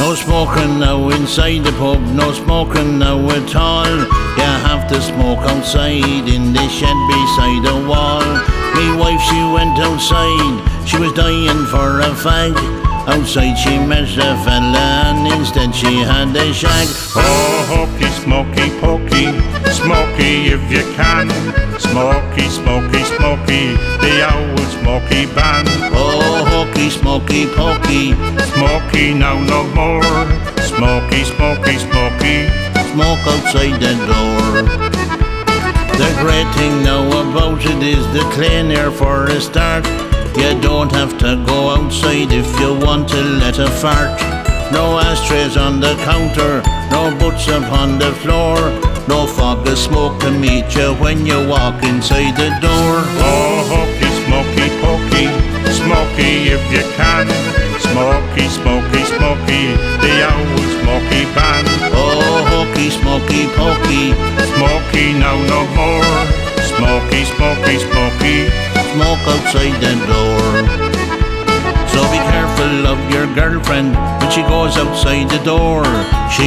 No smoking now inside the pub, no smoking now at all. You have to smoke outside in the shed beside the wall. Me wife, she went outside, she was dying for a fag. Outside she met a fella and instead she had a shag. Oh, hokey, smoky, pokey, smoky if you can. Smoky, smoky, smoky, the old smoky band. Oh, hokey, smoky, pokey, Smoky now no more. Smoky, smoky, smoky, smoke outside the door. The great thing now about it is the clean air for a start. You don't have to go outside if you want to let a fart. No ashtrays on the counter, no butts upon the floor, no fog of smoke to meet you when you walk inside the door. Oh, hokey, smoky, pokey, smoky if you can. Smoky, smoky, smoky, the old smoky band. Oh, hokey, smoky, pokey, Smoky now no more. Smoky, smoky, smoky, smoke outside the door. So be careful of your girlfriend when she goes outside the door. She